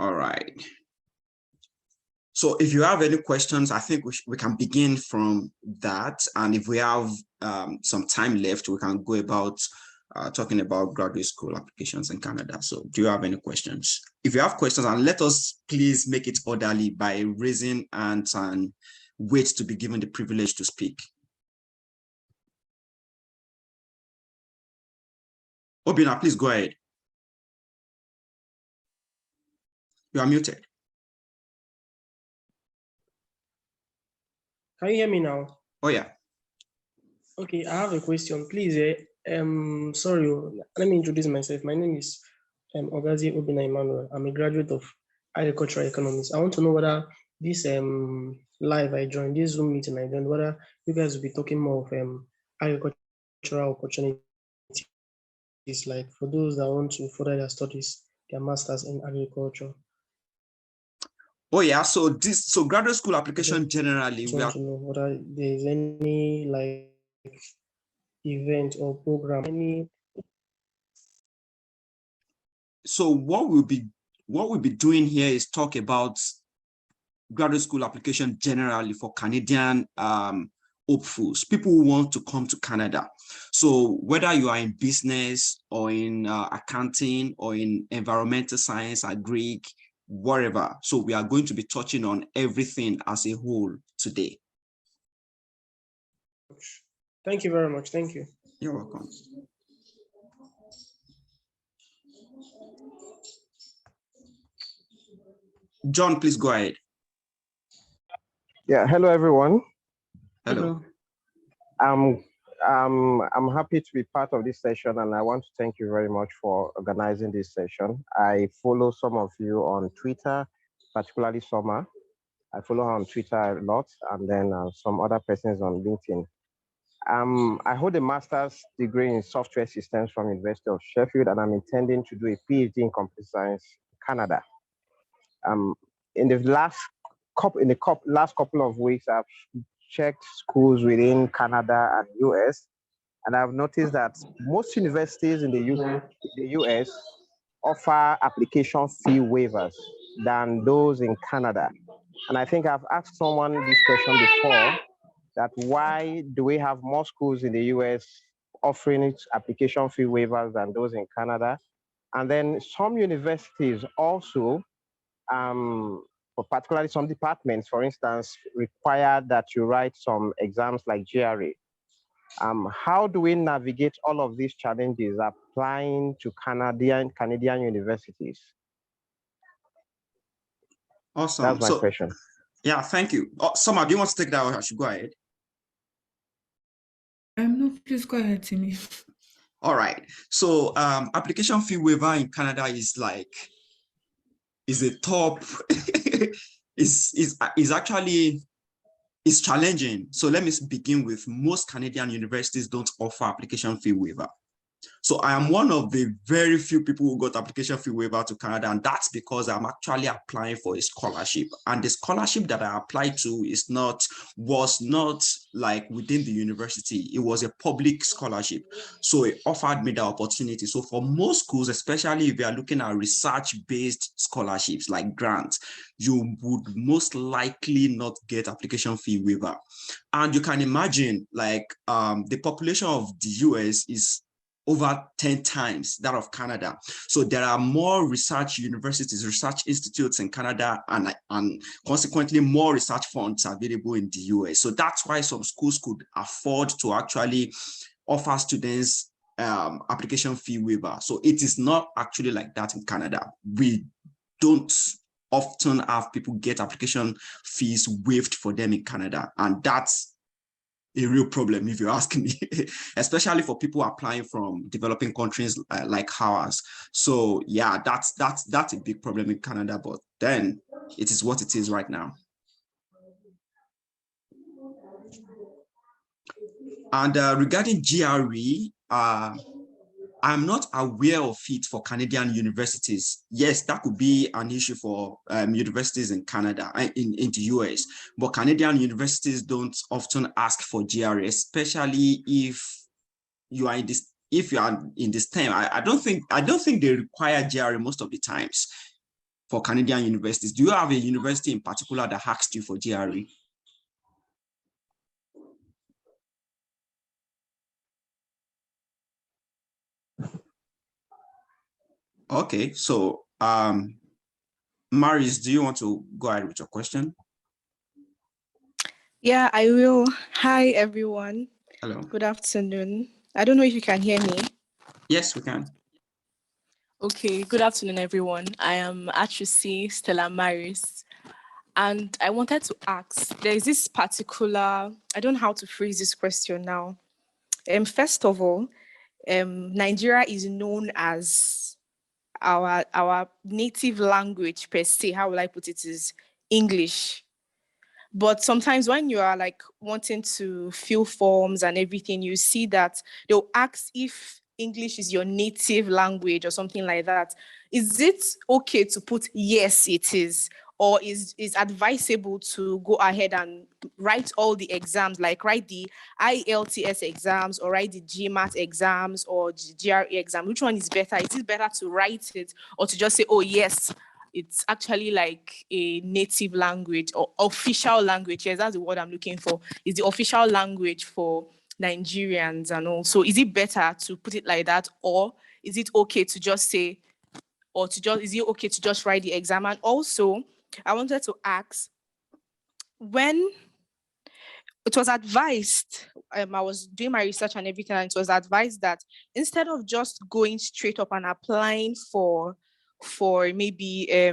All right. So if you have any questions, I think we can begin from that. And if we have some time left, we can go about talking about graduate school applications in Canada. So do you have any questions? If you have questions, and let us please make it orderly by raising hands and wait to be given the privilege to speak. Obina, please go ahead. You are muted. Can you hear me now? Oh, yeah. Okay, I have a question. Please, sorry, let me introduce myself. My name is Ogazi Obina Emmanuel. I'm a graduate of agricultural economics. I want to know whether this live I joined, this Zoom meeting I joined, whether you guys will be talking more of agricultural opportunities, like for those that want to further their studies, their masters in agriculture. Oh yeah, so graduate school application generally, we want to know whether there is any like event or program. So what we'll be doing here is talk about graduate school application generally for Canadian hopefuls, people who want to come to Canada. So whether you are in business or in accounting or in environmental science, agri, whatever. So we are going to be touching on everything as a whole today. Thank you very much. Thank you. You're welcome. John, please go ahead. Yeah, hello everyone. Hello. I'm happy to be part of this session, and I want to thank you very much for organizing this session. I follow some of you on Twitter, particularly Summer. I follow her on Twitter a lot, and then some other persons on LinkedIn. I hold a master's degree in software systems from University of Sheffield, and I'm intending to do a PhD in computer science in Canada. In the last couple of weeks, I've checked schools within Canada and US, and I've noticed that most universities in the US offer application fee waivers than those in Canada. And I think I've asked someone this question before, that why do we have more schools in the US offering application fee waivers than those in Canada? And then some universities also, particularly some departments, for instance, require that you write some exams like GRE. How do we navigate all of these challenges applying to Canadian universities? Awesome. That's my question. Yeah, thank you. Summer, do you want to take that, or I should go ahead? No, please go ahead, Timmy. All right. So application fee waiver in Canada is a top is actually challenging. So let me begin with most Canadian universities don't offer application fee waiver. So I am one of the very few people who got application fee waiver to Canada, and that's because I'm actually applying for a scholarship. And the scholarship that I applied to was not like within the university. It was a public scholarship. So it offered me the opportunity. So for most schools, especially if you are looking at research-based scholarships like grants, you would most likely not get application fee waiver. And you can imagine, like, the population of the US is over 10 times that of Canada. So there are more research universities, research institutes in Canada, and consequently more research funds available in the US. So that's why some schools could afford to actually offer students application fee waiver. So it is not actually like that in Canada. We don't often have people get application fees waived for them in Canada, and that's a real problem, if you ask me, especially for people applying from developing countries like ours. So yeah, that's a big problem in Canada, but then it is what it is right now. And regarding GRE, I'm not aware of it for Canadian universities. Yes, that could be an issue for universities in Canada, in the US, but Canadian universities don't often ask for GRE, especially if you are in this, STEM. I don't think they require GRE most of the times. for Canadian universities? Do you have a university in particular that asked you for GRE? Okay, so Marius, do you want to go ahead with your question? Yeah, I will. Hi, everyone. Hello. Good afternoon. I don't know if you can hear me. Yes, we can. Okay, good afternoon, everyone. I am Achusi Stella Maris, and I wanted to ask, there is this particular, I don't know how to phrase this question now. First of all, Nigeria is known as our native language per se, how will I put it, is English. But sometimes when you are like wanting to fill forms and everything, you see that they'll ask if English is your native language or something like that. Is it okay to put yes, it is? Or is advisable to go ahead and write all the exams, like write the IELTS exams or write the GMAT exams or the GRE exam? Which one is better? Is it better to write it or to just say, oh, yes, it's actually like a native language or official language? Yes, that's the word I'm looking for. Is the official language for Nigerians and all. So is it better to put it like that, or is it okay to just say, or to just, is it okay to just write the exam? And also, I wanted to ask, when it was advised, I was doing my research and everything, and it was advised that instead of just going straight up and applying for maybe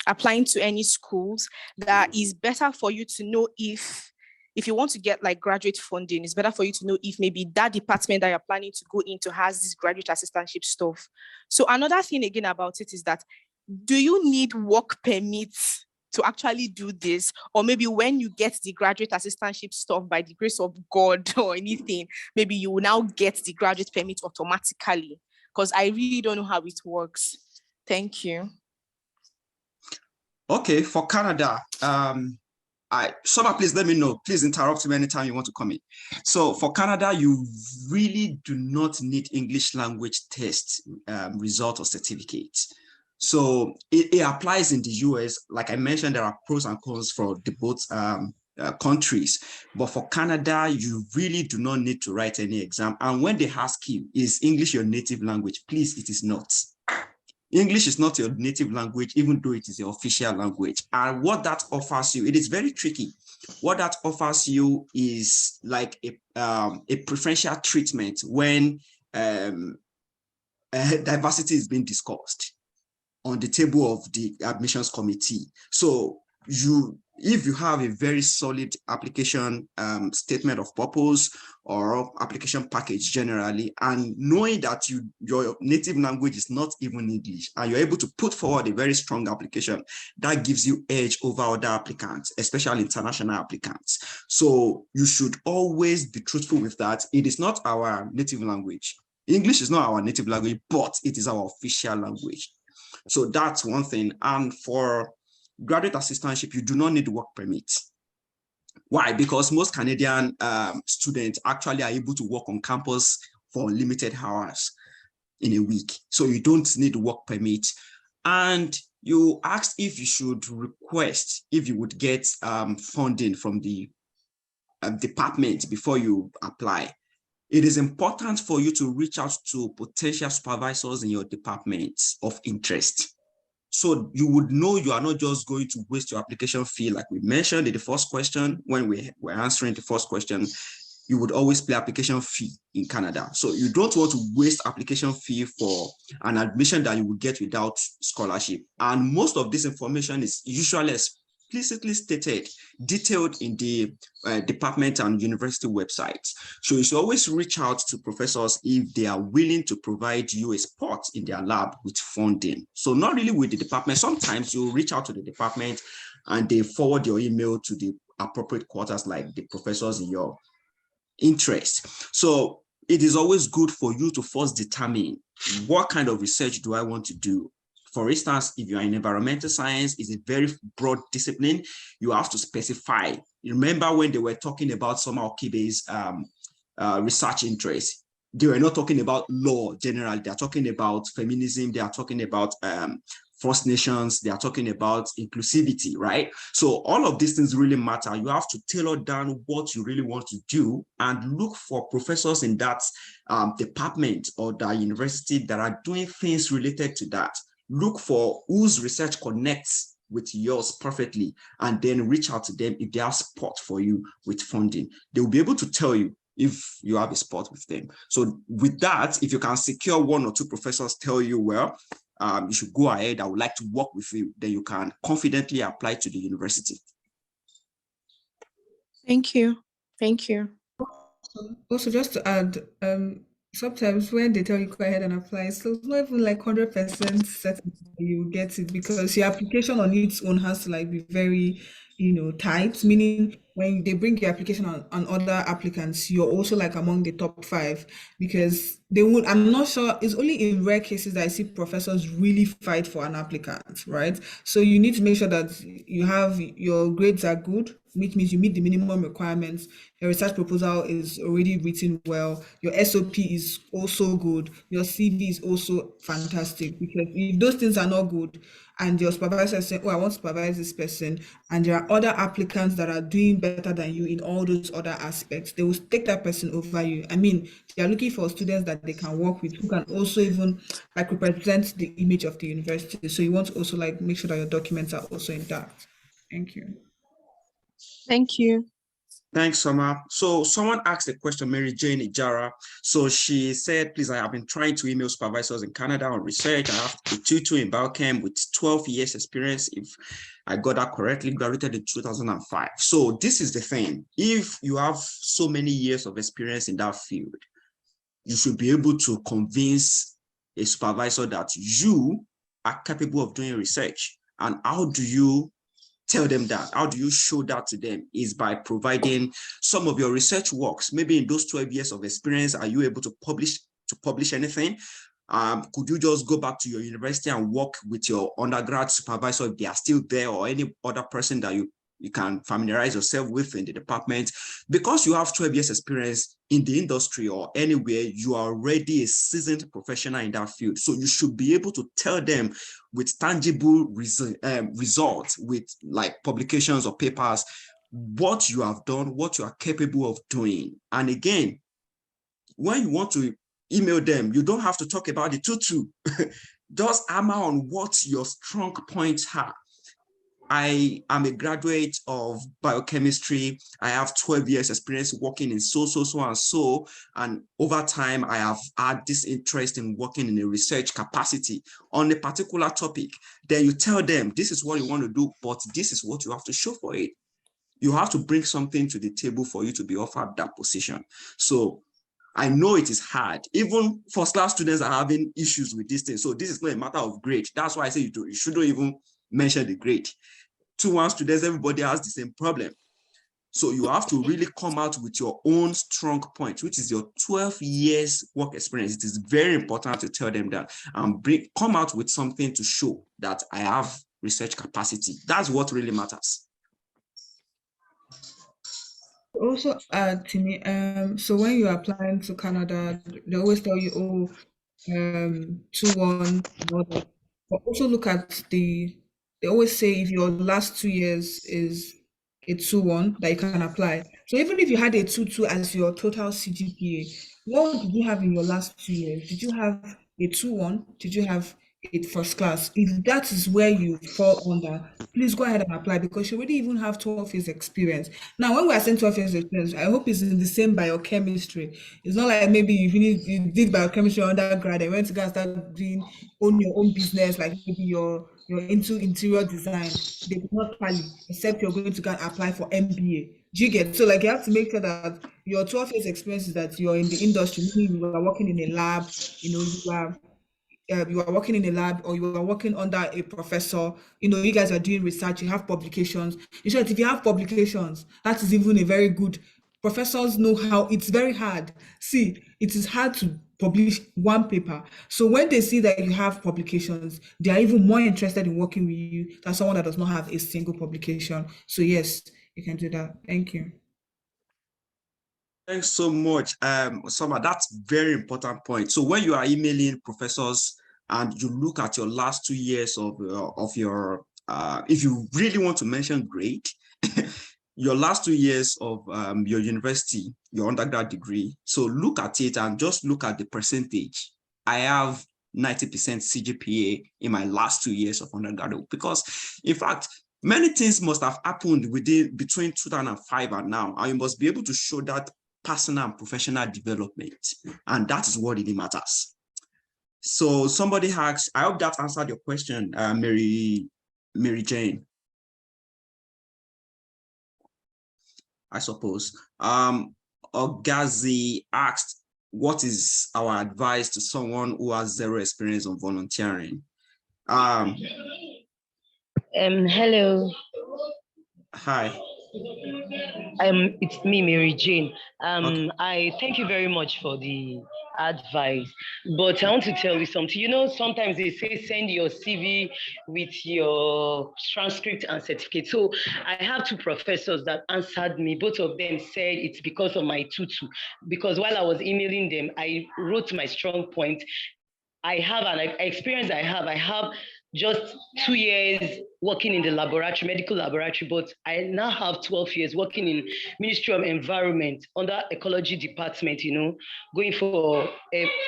applying to any schools, that is better for you to know if you want to get like graduate funding, it's better for you to know if maybe that department that you're planning to go into has this graduate assistantship stuff. So another thing again about it is that, do you need work permits to actually do this? Or maybe when you get the graduate assistantship stuff by the grace of God or anything, maybe you will now get the graduate permit automatically? Because I really don't know how it works. Thank you. Okay, for Canada, Soma, please let me know. Please interrupt me anytime you want to come in. So for Canada, you really do not need English language test result or certificate. So it applies in the US. Like I mentioned, there are pros and cons for the both countries. But for Canada, you really do not need to write any exam. And when they ask you, is English your native language? Please, it is not. English is not your native language, even though it is your official language. And what that offers you, it is very tricky. What that offers you is like a preferential treatment when diversity is being discussed on the table of the admissions committee. So if you have a very solid application statement of purpose or application package generally, and knowing that your native language is not even English, and you're able to put forward a very strong application, that gives you edge over other applicants, especially international applicants. So you should always be truthful with that. It is not our native language. English is not our native language, but it is our official language. So that's one thing. And for graduate assistantship, you do not need work permit. Why? Because most Canadian students actually are able to work on campus for limited hours in a week. So you don't need work permit. And you asked if you should request if you would get funding from the department before you apply. It is important for you to reach out to potential supervisors in your department of interest. So you would know you are not just going to waste your application fee, like we mentioned in the first question. When we were answering the first question, you would always pay application fee in Canada. So you don't want to waste application fee for an admission that you would get without scholarship. And most of this information is usually explicitly stated, detailed in the department and university websites. So you should always reach out to professors if they are willing to provide you a spot in their lab with funding. So not really with the department. Sometimes you reach out to the department and they forward your email to the appropriate quarters, like the professors in your interest. So it is always good for you to first determine what kind of research do I want to do. For instance, if you are in environmental science, it's a very broad discipline. You have to specify. You remember when they were talking about some of Okibe's research interests, they were not talking about law generally. They are talking about feminism. They are talking about First Nations, they are talking about inclusivity, right? So all of these things really matter. You have to tailor down what you really want to do and look for professors in that department or that university that are doing things related to that. Look for whose research connects with yours perfectly, and then reach out to them if they have support for you with funding. They will be able to tell you if you have a spot with them. So with that, if you can secure 1 or 2 professors tell you, well, you should go ahead, I would like to work with you, then you can confidently apply to the university. Thank you. Thank you. Also, just to add, sometimes when they tell you go ahead and apply, so it's not even like 100% certain that you get it, because your application on its own has to like be very, tight. Meaning when they bring your application on other applicants, you're also like among the top 5, because they would. I'm not sure. It's only in rare cases that I see professors really fight for an applicant, right? So you need to make sure that you have your grades are good, which means you meet the minimum requirements. Your research proposal is already written well. Your SOP is also good. Your CV is also fantastic. Because if those things are not good, and your supervisor is saying, "Oh, I want to supervise this person," and there are other applicants that are doing better than you in all those other aspects, they will take that person over you. I mean, they are looking for students that they can work with who can also even like represent the image of the university. So you want to also like make sure that your documents are also intact. Thank you. Thank you. Thanks, Summer. So someone asked a question, Mary Jane Ijara. So she said, please, I have been trying to email supervisors in Canada on research. I have a tutor in biochem with 12 years experience. If I got that correctly, graduated in 2005. So this is the thing. If you have so many years of experience in that field, you should be able to convince a supervisor that you are capable of doing research. And how do you tell them that? How do you show that to them? Is by providing some of your research works. Maybe in those 12 years of experience, are you able to publish anything? Could you just go back to your university and work with your undergrad supervisor if they are still there, or any other person that you can familiarize yourself with in the department? Because you have 12 years experience in the industry or anywhere, you are already a seasoned professional in that field. So you should be able to tell them with tangible results, with like publications or papers, what you have done, what you are capable of doing. And again, when you want to email them, you don't have to talk about the tutu. Just hammer on what your strong points are. I am a graduate of biochemistry. I have 12 years experience working in so, and so. And over time, I have had this interest in working in a research capacity on a particular topic. Then you tell them, this is what you want to do, but this is what you have to show for it. You have to bring something to the table for you to be offered that position. So I know it is hard. Even first-class students are having issues with this thing. So this is not a matter of grade. That's why I say you shouldn't even mention the grade. 2-1 students, everybody has the same problem. So you have to really come out with your own strong point, which is your 12 years work experience. It is very important to tell them that and come out with something to show that I have research capacity. That's what really matters. Also, to me, so when you're applying to Canada, they always tell you, oh, 2-1, and all that. But also look at they always say if your last 2 years is a 2-1, that you can apply. So even if you had a 2-2 as your total CGPA, what did you have in your last 2 years? Did you have a 2-1? Did you have a first class? If that is where you fall under, please go ahead and apply, because you already even have 12 years experience. Now, when we are saying 12 years experience, I hope it's in the same biochemistry. It's not like maybe you did biochemistry undergrad and went to go and start doing own your own business, like maybe you're into interior design. They do not tally, except you're going to go and apply for MBA. Do you get? So like you have to make sure that your 12 years experience is that you're in the industry, meaning you are working in a lab, you are working in a lab, or you are working under a professor, you guys are doing research, you have publications. In short, if you have publications, that is even a very good. Professors know how it's very hard. See, it is hard to publish one paper. So when they see that you have publications, they are even more interested in working with you than someone that does not have a single publication. So yes, you can do that. Thank you. Thanks so much, Summer. That's very important point. So when you are emailing professors and you look at your last 2 years of your, if you really want to mention grade, your last 2 years of your university, your undergrad degree. So look at it and just look at the percentage. I have 90% CGPA in my last 2 years of undergraduate, because in fact, many things must have happened between 2005 and now, and you must be able to show that personal and professional development, and that is what really matters. So somebody asked, I hope that answered your question, Mary Jane, I suppose. Ogazi asked, what is our advice to someone who has zero experience on volunteering? Hello. Hi. It's me, Mary Jane. Okay. I thank you very much for the advice, but I want to tell you something. You know, sometimes they say send your CV with your transcript and certificate. So I have two professors that answered me. Both of them said it's because of my tutu. Because while I was emailing them, I wrote my strong point. I have an experience I have just 2 years working in the laboratory, medical laboratory, but I now have 12 years working in Ministry of Environment under ecology department, you know, going for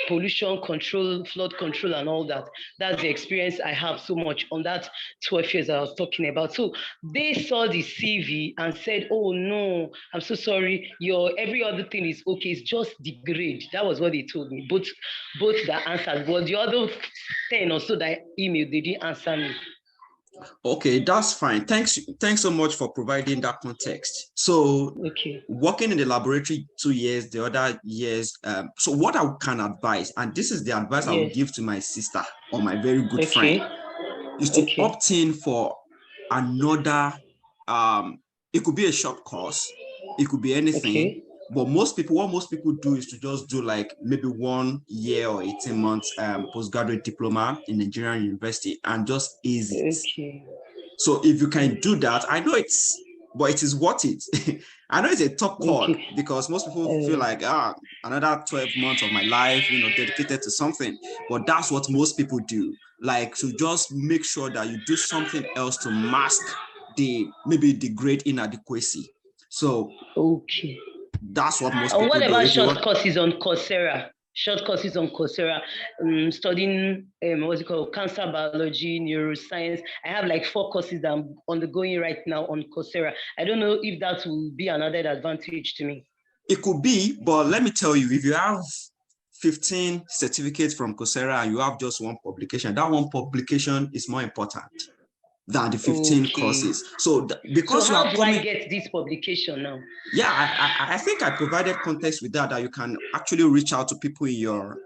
pollution control, flood control and all that. That's the experience I have so much on that 12 years I was talking about. So they saw the CV and said, oh no, I'm so sorry, your every other thing is okay, it's just the grade. That was what they told me, both the answers, but the other 10 or so that I emailed, they didn't answer me. Okay, that's fine. Thanks so much for providing that context. So, okay, working in the laboratory 2 years, the other years. So, what I can advise, and this is the advice I would give to my sister or my very good friend, is to opt in for another. It could be a short course, it could be anything. But what most people do is to just do like maybe 1 year or 18 months postgraduate diploma in Nigerian university and just ease it. So if you can do that, I know but it is worth it. I know it's a tough call because most people feel like, another 12 months of my life, you know, dedicated to something. But that's what most people do. Like, to just make sure that you do something else to mask maybe the grade inadequacy. So that's what most people do. What about short courses on Coursera? Short courses on Coursera, studying what's it called, cancer biology, neuroscience. I have like 4 courses that I'm undergoing right now on Coursera. I don't know if that will be another advantage to me. It could be, but let me tell you, if you have 15 certificates from Coursera and you have just 1 publication, that 1 publication is more important than the 15 courses. So because so how do I get this publication now? Yeah, I think I provided context with that you can actually reach out to people in your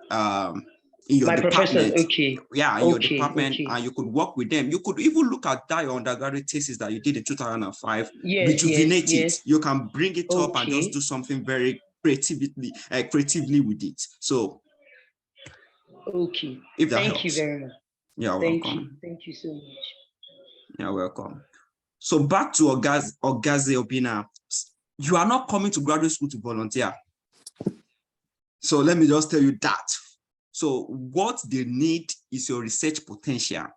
department. Yeah, in your department, and you could work with them. You could even look at that your undergraduate thesis that you did in 2005, rejuvenate it. You can bring it up and just do something very creatively with it. So if that helps. Thank you very much. You're welcome. Thank you so much. You're welcome. So back to Ogaze Obina. You are not coming to graduate school to volunteer. So let me just tell you that. So what they need is your research potential.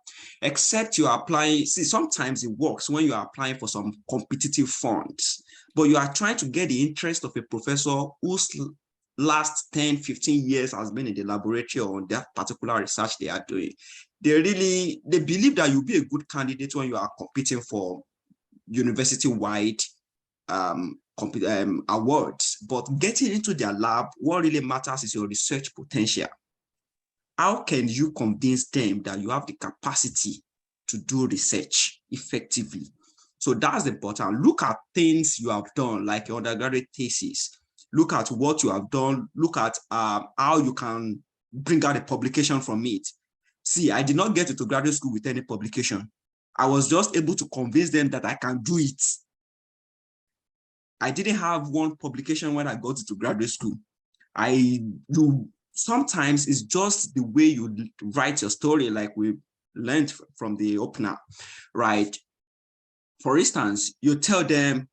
Except you are applying, see, sometimes it works when you are applying for some competitive funds, but you are trying to get the interest of a professor whose last 10, 15 years has been in the laboratory on that particular research they are doing. They believe that you'll be a good candidate when you are competing for university-wide awards, but getting into their lab, what really matters is your research potential. How can you convince them that you have the capacity to do research effectively? So that's important. Look at things you have done, like your undergraduate thesis. Look at what you have done. Look at how you can bring out a publication from it. See, I did not get into graduate school with any publication. I was just able to convince them that I can do it. I didn't have 1 publication when I got into graduate school. Sometimes it's just the way you write your story, like we learned from the opener, right? For instance, you tell them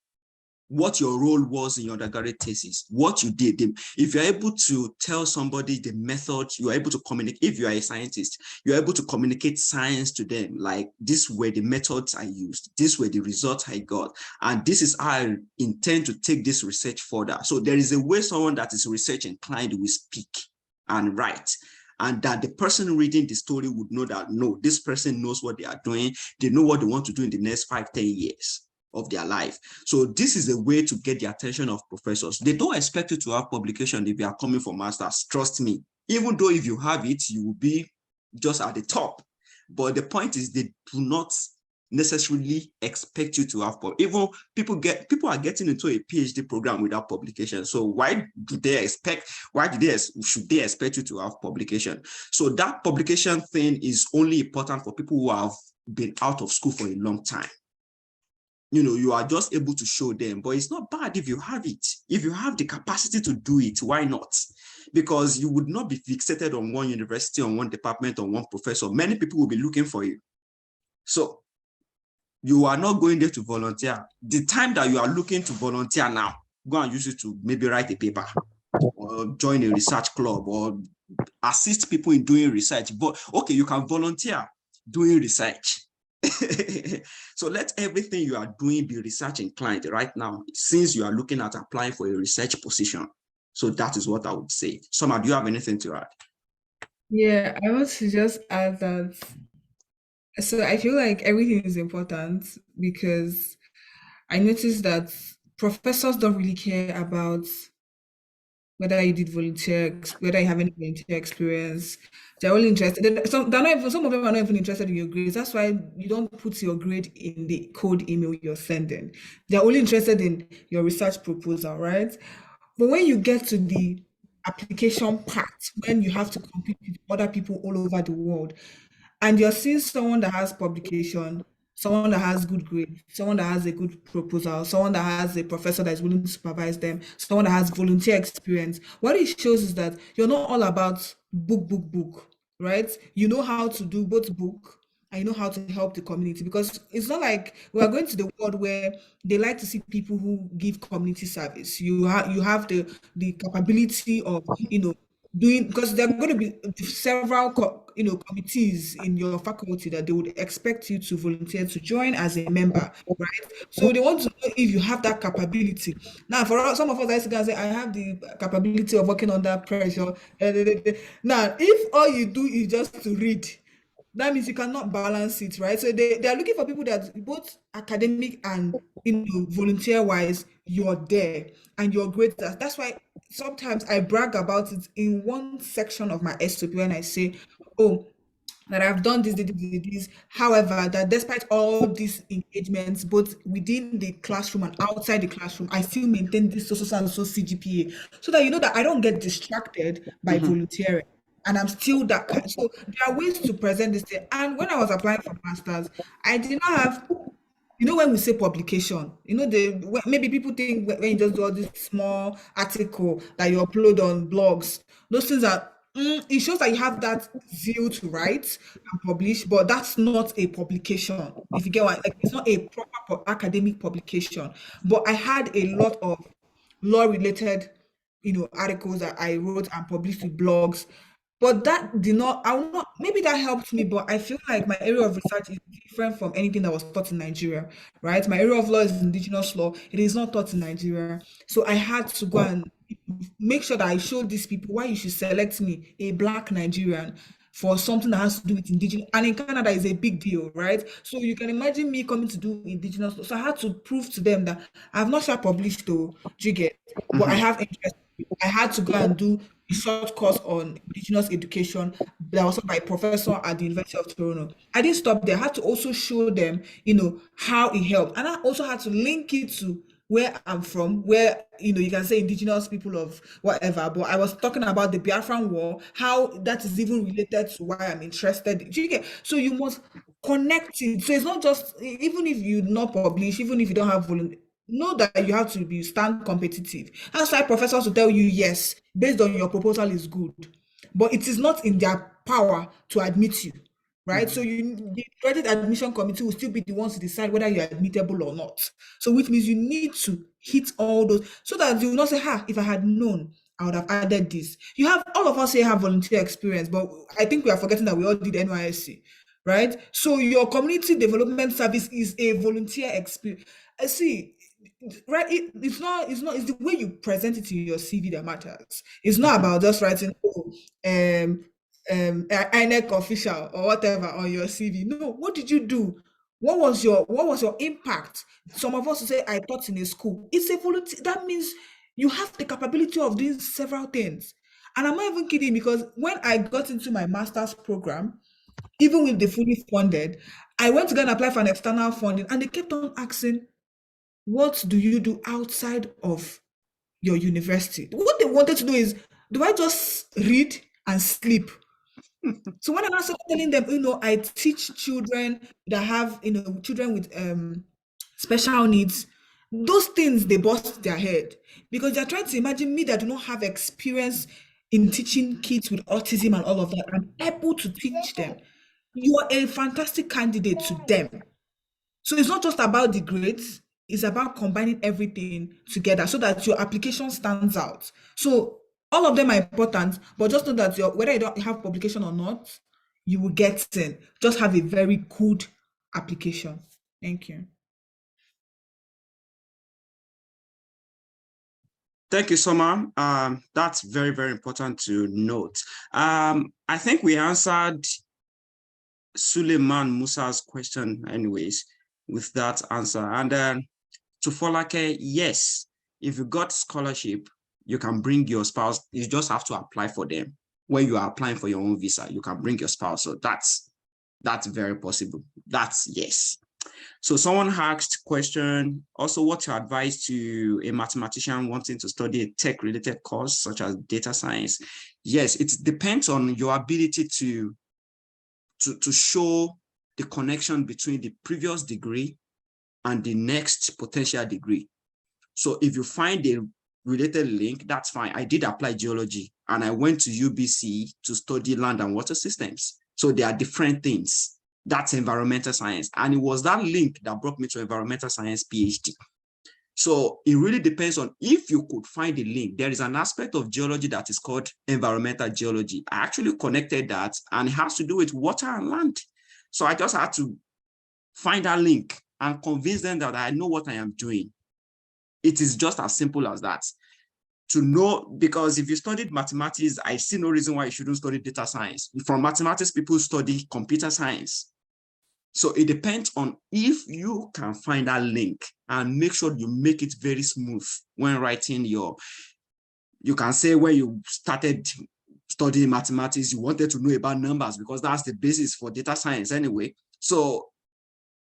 what your role was in your undergraduate thesis, what you did. If you're able to tell somebody the method, you're able to communicate. If you are a scientist, you're able to communicate science to them, like these were the methods I used, these were the results I got, and this is how I intend to take this research further. So there is a way someone that is research inclined will speak and write, and that the person reading the story would know that, no, this person knows what they are doing. They know what they want to do in the next 5-10 years of their life. So this is a way to get the attention of professors. They don't expect you to have publication if you are coming for masters. Trust me. Even though if you have it, you will be just at the top. But the point is, they do not necessarily expect you to have even people are getting into a PhD program without publication. So why should they expect you to have publication? So that publication thing is only important for people who have been out of school for a long time. You are just able to show them, but it's not bad if you have it. If you have the capacity to do it, why not? Because you would not be fixated on one university, on one department, on one professor. Many people will be looking for you. So you are not going there to volunteer. The time that you are looking to volunteer now, go and use it to maybe write a paper or join a research club or assist people in doing research. But okay, you can volunteer doing research. So let everything you are doing be research inclined right now, since you are looking at applying for a research position. So that is what I would say. Soma, do you have anything to add? Yeah, I want to just add that. So I feel like everything is important because I noticed that professors don't really care about whether you did whether you have any volunteer experience. They're only interested. Some of them are not even interested in your grades. That's why you don't put your grade in the code email you're sending. They're only interested in your research proposal, right? But when you get to the application part, when you have to compete with other people all over the world, and you're seeing someone that has publication, someone that has good grade, someone that has a good proposal, someone that has a professor that is willing to supervise them, someone that has volunteer experience, what it shows is that you're not all about book, right? You know how to do both book and you know how to help the community, because it's not like we are going to the world where they like to see people who give community service. You have the capability of doing, because there are going to be several committees in your faculty that they would expect you to volunteer to join as a member, right? So they want to know if you have that capability. Now, some of us, I used to go and say, I have the capability of working under pressure. Now, if all you do is just to read, that means you cannot balance it, right? So they are looking for people that both academic and volunteer wise, you're there and you're great. That's why sometimes I brag about it in one section of my SOP when I say, oh, that I've done this. However, that despite all these engagements, both within the classroom and outside the classroom, I still maintain this so and so CGPA, so that you know that I don't get distracted by volunteering. And I'm still that kind. So there are ways to present this thing. And when I was applying for masters, I did not have, when we say publication, maybe people think when you just do all this small article that you upload on blogs, those things are, it shows that you have that zeal to write and publish, but that's not a publication. If you get what, like, it's not a proper academic publication. But I had a lot of law related, articles that I wrote and published with blogs. But that did not, I will not, maybe that helped me, but I feel like my area of research is different from anything that was taught in Nigeria, right? My area of law is indigenous law. It is not taught in Nigeria. So I had to go and make sure that I showed these people why you should select me, a Black Nigerian, for something that has to do with indigenous. And in Canada, is a big deal, right? So you can imagine me coming to do indigenous law. So I had to prove to them that I have not yet published, though, do you get? But I have interest. I had to go and do a short course on indigenous education that was taught by a professor at the University of Toronto. I didn't stop there. I had to also show them, how it helped. And I also had to link it to where I'm from, where, you can say indigenous people of whatever, but I was talking about the Biafran War, how that is even related to why I'm interested. Do you get? So you must connect it. So it's not just, even if you not publish, even if you don't have volunteer, know that you have to stand competitive. That's why professors will tell you, yes, based on your proposal is good, but it is not in their power to admit you, right? So the credit admission committee will still be the ones to decide whether you're admittable or not. So which means you need to hit all those, so that you will not say, if I had known, I would have added this. You have, all of us here have volunteer experience, but I think we are forgetting that we all did NYSC, right? So your community development service is a volunteer experience. See, right? It's the way you present it in your CV that matters. It's not about just writing, INEC official or whatever on your CV. No, what did you do? What was your impact? Some of us will say, I taught in a school. It's a volunteer. That means you have the capability of doing several things. And I'm not even kidding, because when I got into my master's program, even with the fully funded, I went to go and apply for an external funding, and they kept on asking, what do you do outside of your university? What they wanted to do is, do I just read and sleep? So when I started telling them, I teach children that have, children with special needs, those things, they bust their head, because they're trying to imagine me that do not have experience in teaching kids with autism and all of that. I'm able to teach them. You are a fantastic candidate to them. So it's not just about the grades, it's about combining everything together so that your application stands out. So all of them are important, but just know that whether you don't have publication or not, you will get in. Just have a very good application. Thank you. Thank you, Soma. That's very, very important to note. I think we answered Suleiman Musa's question anyways with that answer. And to Folake, yes, if you got scholarship, you can bring your spouse. You just have to apply for them. When you are applying for your own visa, you can bring your spouse. So that's very possible. That's yes. So someone asked question, also what's your advice to a mathematician wanting to study a tech-related course such as data science? Yes, it depends on your ability to show the connection between the previous degree and the next potential degree. So if you find a related link, that's fine. I did apply geology and I went to UBC to study land and water systems. So they are different things. That's environmental science. And it was that link that brought me to environmental science PhD. So it really depends on if you could find a link. There is an aspect of geology that is called environmental geology. I actually connected that, and it has to do with water and land. So I just had to find that link and convince them that I know what I am doing. It is just as simple as that. To know, because if you studied mathematics, I see no reason why you shouldn't study data science. From mathematics, people study computer science. So it depends on if you can find that link and make sure you make it very smooth when writing you can say when you started studying mathematics, you wanted to know about numbers because that's the basis for data science anyway. So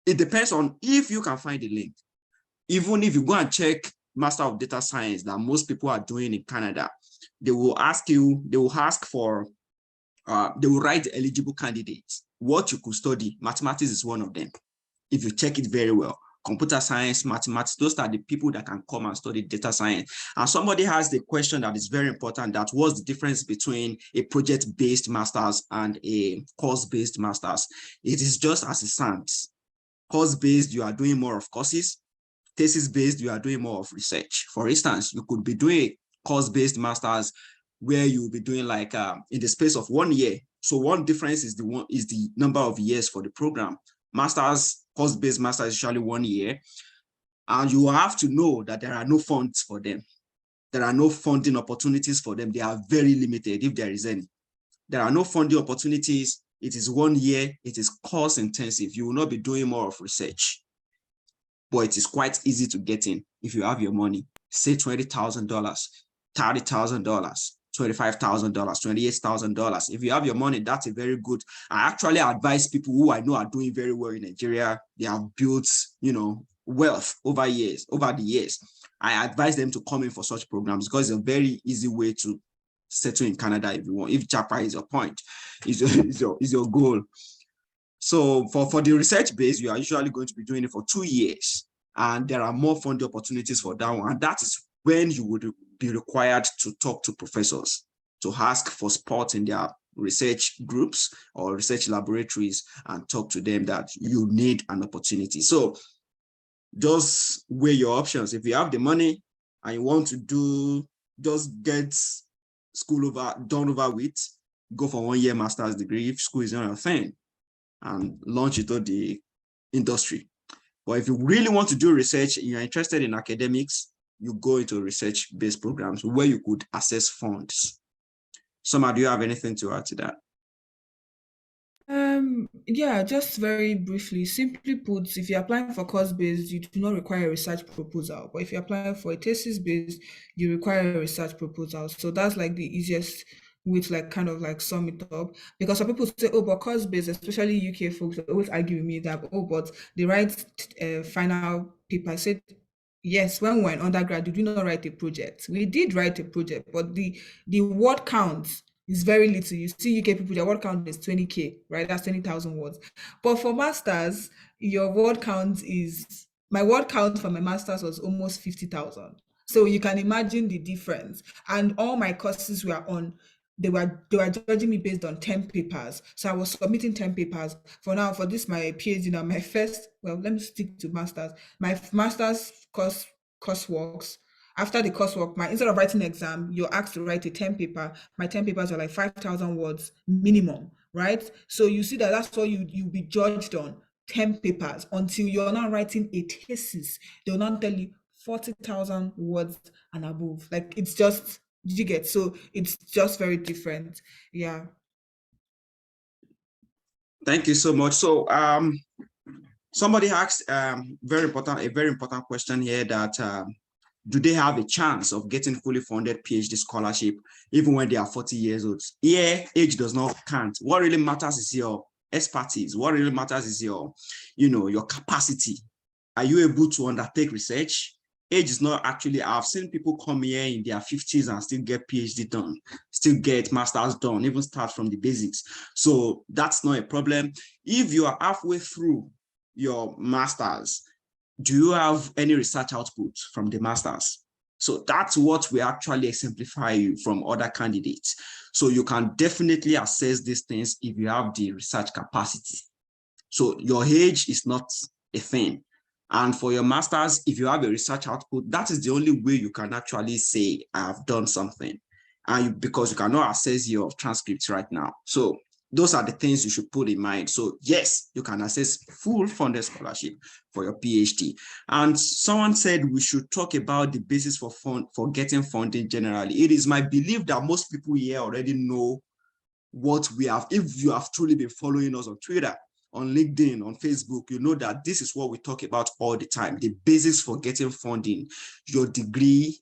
it depends on if you can find the link. Even if you go and check Master of Data Science that most people are doing in Canada, they will ask for, they will write the eligible candidates, what you could study. Mathematics is one of them. If you check it very well, computer science, mathematics, those are the people that can come and study data science. And somebody has the question that is very important, that what's the difference between a project-based master's and a course-based master's? It is just as it sounds. Course-based, you are doing more of courses. Thesis-based, you are doing more of research. For instance, you could be doing a course-based master's where you'll be doing like in the space of 1 year. So one difference is the number of years for the program. Master's, course-based master is usually 1 year. And you have to know that there are no funds for them. There are no funding opportunities for them. They are very limited, if there is any. There are no funding opportunities. It is 1 year. It is course intensive. You will not be doing more of research. But it is quite easy to get in if you have your money. Say $20,000, $30,000, $25,000, $28,000. If you have your money, that's a very good. I actually advise people who I know are doing very well in Nigeria. They have built, wealth over the years. I advise them to come in for such programs because it's a very easy way to settle in Canada if you want. If Japa is your point, is your goal. So for the research base, you are usually going to be doing it for 2 years, and there are more funding opportunities for that one. And that is when you would be required to talk to professors, to ask for support in their research groups or research laboratories and talk to them that you need an opportunity. So just weigh your options. If you have the money and you want to just get school done over with, go for 1 year master's degree if school is not a thing, and launch into the industry. But if you really want to do research and you're interested in academics, you go into research-based programs where you could access funds. Soma, do you have anything to add to that? Yeah, just very briefly. Simply put, if you're applying for course-based, you do not require a research proposal. But if you're applying for a thesis-based, you require a research proposal. So that's like the easiest way to like kind of like sum it up. Because some people say, oh, but course-based, especially UK folks, they always argue with me that, oh, but they write final paper. I said, yes, when we were in undergrad, did we not write a project? We did write a project, but the word count is very little. You see UK people, their word count is 20K, right? That's 20,000 words. But for masters, your word count is, my word count for my masters was almost 50,000. So you can imagine the difference. And all my courses were on, they were judging me based on 10 papers. So I was submitting 10 papers. For now, for this my PhD now, my first, well, let me stick to masters. My master's courseworks, after the coursework, instead of writing an exam, you're asked to write a 10 paper. My 10 papers are like 5,000 words minimum, right? So you see that that's what you'll be judged on, 10 papers, until you're not writing a thesis. They'll not tell you 40,000 words and above. Like, it's just, did you get? So it's just very different. Yeah. Thank you so much. So somebody asked a very important question here, that do they have a chance of getting fully funded PhD scholarship even when they are 40 years old? Yeah, age does not count. What really matters is your expertise. What really matters is your capacity. Are you able to undertake research? Age is not actually, I've seen people come here in their 50s and still get PhD done, still get masters done, even start from the basics. So that's not a problem. If you are halfway through your masters, do you have any research output from the masters? So that's what we actually exemplify you from other candidates. So you can definitely assess these things if you have the research capacity. So your age is not a thing. And for your masters, if you have a research output, that is the only way you can actually say, I have done something. And because you cannot access your transcripts right now. So those are the things you should put in mind. So yes, you can access full funded scholarship for your PhD. And someone said we should talk about the basis for getting funding generally. It is my belief that most people here already know what we have. If you have truly been following us on Twitter, on LinkedIn, on Facebook, you know that this is what we talk about all the time. The basics for getting funding, your degree,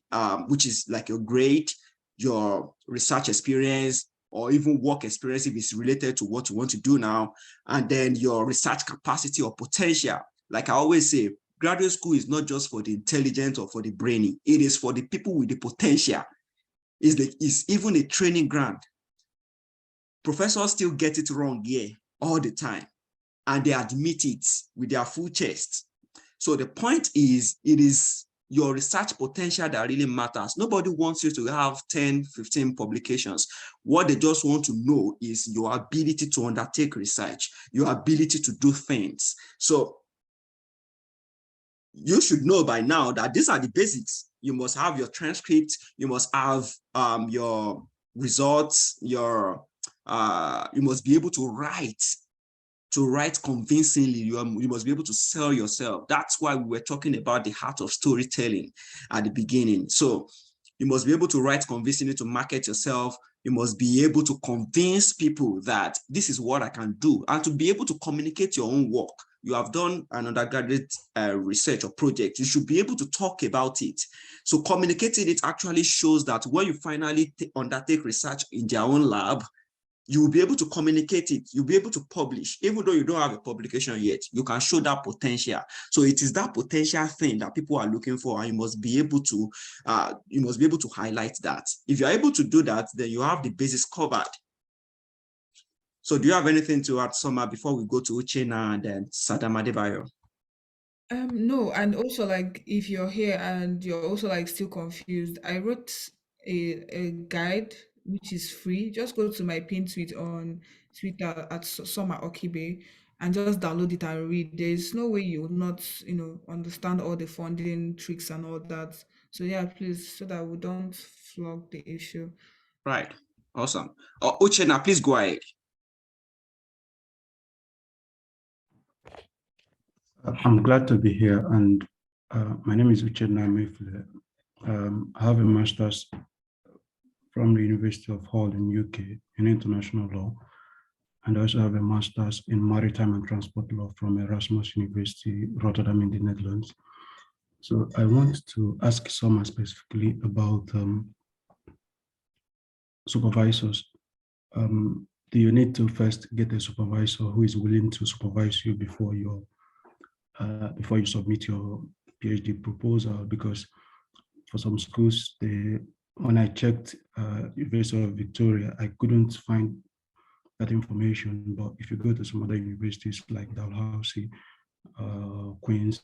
which is like your grade, your research experience, or even work experience if it's related to what you want to do now, and then your research capacity or potential. Like I always say, graduate school is not just for the intelligent or for the brainy. It is for the people with the potential. It's even a training ground. Professors still get it wrong here all the time, and they admit it with their full chest. So the point is, it is your research potential that really matters. Nobody wants you to have 10, 15 publications. What they just want to know is your ability to undertake research, your ability to do things. So you should know by now that these are the basics. You must have your transcript, you must have your results, you must be able to write convincingly. You must be able to sell yourself. That's why we were talking about the heart of storytelling at the beginning. So you must be able to write convincingly to market yourself. You must be able to convince people that this is what I can do, and to be able to communicate your own work. You have done an undergraduate research or project, you should be able to talk about it. So communicating it actually shows that when you finally undertake research in their own lab, you will be able to communicate it, you'll be able to publish. Even though you don't have a publication yet, you can show that potential. So it is that potential thing that people are looking for, and you must be able to highlight that. If you're able to do that, then you have the basis covered. So do you have anything to add, Soma, before we go to Uchenna and then Sadam Adebayo? No, and also like if you're here and you're also like still confused, I wrote a guide which is free. Just go to my pin tweet on Twitter at Soma Okibe. and just download it and read. There's no way you would not, understand all the funding tricks and all that. So yeah, please, so that we don't flog the issue. Right. Awesome. Uchenna, please go ahead. I'm glad to be here, and my name is Uchenna Mefle. I have a master's from the University of Hull in UK in international law, and I also have a master's in maritime and transport law from Erasmus University, Rotterdam in the Netherlands. So I want to ask Soma specifically about supervisors. Do you need to first get a supervisor who is willing to supervise you before you submit your PhD proposal? Because for some schools, when I checked University of Victoria, I couldn't find that information. But if you go to some other universities like Dalhousie, Queen's,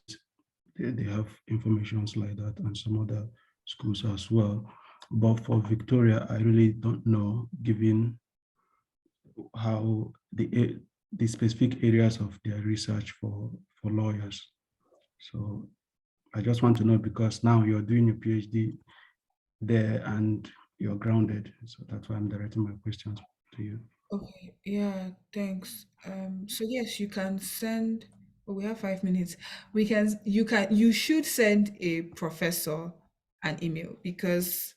they have informations like that, and some other schools as well. But for Victoria, I really don't know, given how the specific areas of their research for lawyers. So I just want to know, because now you're doing your PhD there and you're grounded. So that's why I'm directing my questions to you. Okay, yeah, thanks. So yes, you can send. Oh, we have 5 minutes. You should send a professor an email, because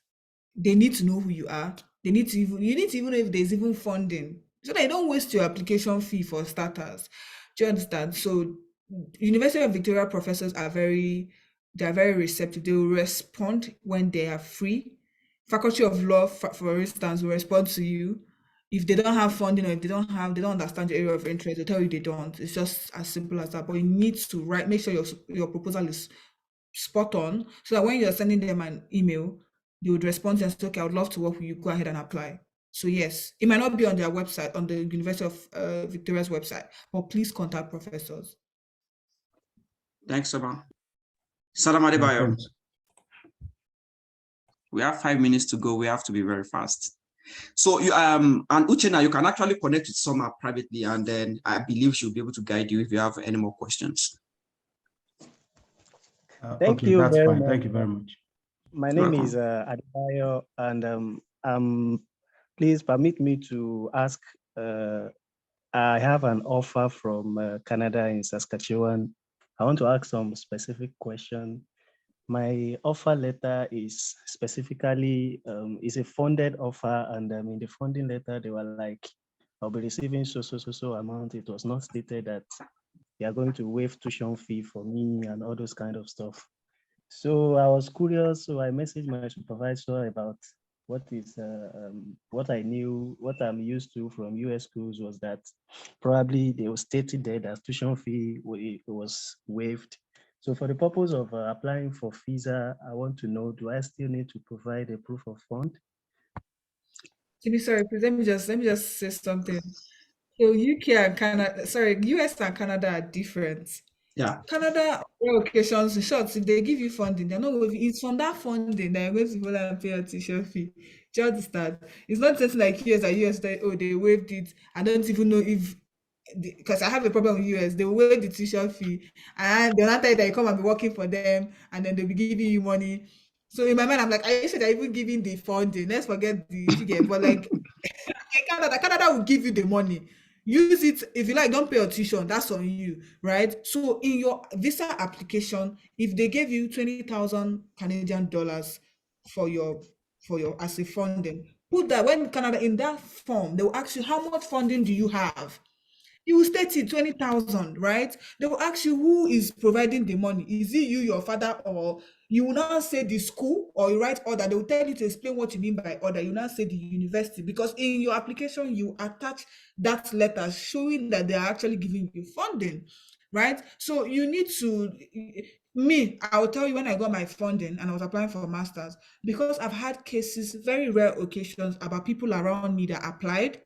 they need to know who you are. You need to even know if there's even funding, so that you don't waste your application fee for starters. Do you understand? So University of Victoria professors they're very receptive. They will respond when they are free. Faculty of Law, for instance, will respond to you. If they don't have funding, or if they don't understand your area of interest, they tell you they don't. It's just as simple as that. But you need to make sure your proposal is spot on, so that when you're sending them an email, they would respond and say, okay, I would love to work with you, go ahead and apply. So yes, it might not be on their website, on the University of Victoria's website, but please contact professors. Thanks, Soma. Salam Adebayo. We have 5 minutes to go. We have to be very fast. So you and Uchenna, you can actually connect with Soma privately, and then I believe she'll be able to guide you if you have any more questions. Thank you very much. Thank you very much. My name is Adebayo, and please permit me to ask. I have an offer from Canada in Saskatchewan. I want to ask some specific question. My offer letter is specifically is a funded offer, and in the funding letter they were like, I'll be receiving so amount. It was not stated that they are going to waive tuition fee for me and all those kind of stuff. So I was curious, so I messaged my supervisor about what I knew, what I'm used to from US schools was that probably they were stated there that tuition fee was waived. So for the purpose of applying for visa, I want to know, do I still need to provide a proof of fund? Sorry, please, let me just say something. So US and Canada are different. Yeah. Canada occasions, in short, if they give you funding, they're not waiving. It's from that funding that you're going to go and pay a tuition fee. Do you understand? It's not just like US they waived it. I don't even know if, because I have a problem with US, they will waive the tuition fee, and they'll not tell you that you come and be working for them, and then they'll be giving you money. So in my mind, I'm like, are you sure they're even giving the funding? Let's forget the figure. But like, Canada will give you the money. Use it if you like. Don't pay your tuition. That's on you, right? So in your visa application, if they gave you 20,000 Canadian dollars for your as a funding, put that when Canada in that form, they will ask you how much funding do you have. You will state it 20,000, right? They will ask you who is providing the money. Is it you, your father, or you will not say the school, or you write order. They will tell you to explain what you mean by order. You will not say the university, because in your application you attach that letter showing that they are actually giving you funding, right? So you need to. I will tell you, when I got my funding and I was applying for a master's, because I've had cases, very rare occasions, about people around me that applied,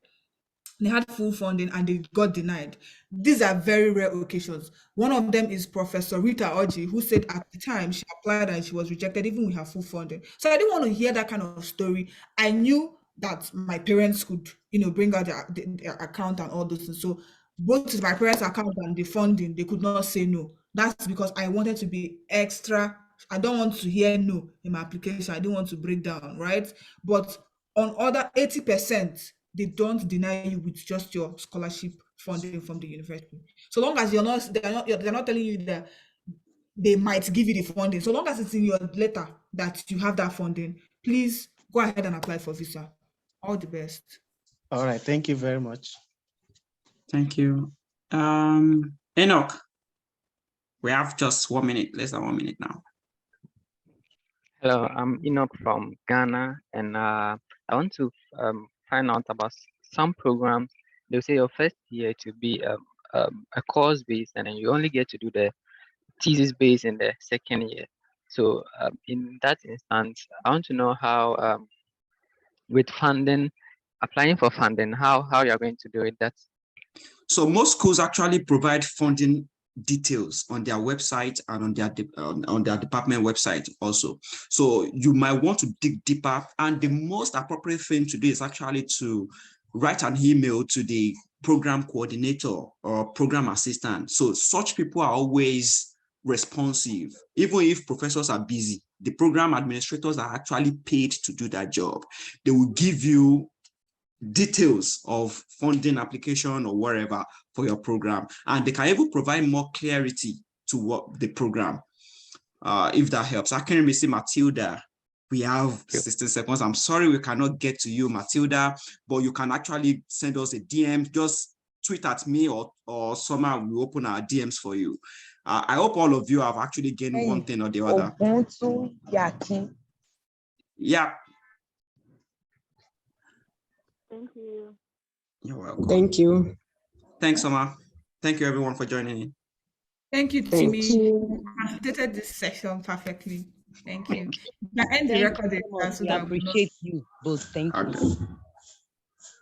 they had full funding and they got denied. These are very rare occasions. One of them is Professor Rita Oji, who said at the time she applied and she was rejected even with her full funding. So I didn't want to hear that kind of story. I knew that my parents could, bring out their account and all those things. So both to my parents' account and the funding, they could not say no. That's because I wanted to be extra. I don't want to hear no in my application. I didn't want to break down, right? But on other 80%, they don't deny you with just your scholarship funding from the university. So long as they're not telling you that they might give you the funding. So long as it's in your letter that you have that funding, please go ahead and apply for visa. All the best. All right, thank you very much. Thank you. Enoch, we have just 1 minute, less than 1 minute now. Hello, I'm Enoch from Ghana, and I want to find out about some programs. They'll say your first year to be a course based, and then you only get to do the thesis based in the second year. So in that instance, I want to know how with funding, applying for funding, how you are going to do it. So most schools actually provide funding details on their website and on their department website also. So you might want to dig deeper, and the most appropriate thing to do is actually to write an email to the program coordinator or program assistant. So such people are always responsive, even if professors are busy. The program administrators are actually paid to do that job. They will give you details of funding application or whatever for your program, and they can even provide more clarity to what the program, if that helps. I can see Matilda. We have 16 seconds. I'm sorry we cannot get to you, Matilda, but you can actually send us a DM. Just tweet at me or somehow we open our DMs for you. I hope all of you have actually gained one thing or the other. Oguntuyaki. Yeah. Thank you. You're welcome. Thank you. Thanks, Soma. Thank you, everyone, for joining in. Thank you, Thank Timmy. You facilitated this session perfectly. Thank you. You can end the Thank you recording so much. so We that we know. appreciate you both. Thank you. Okay.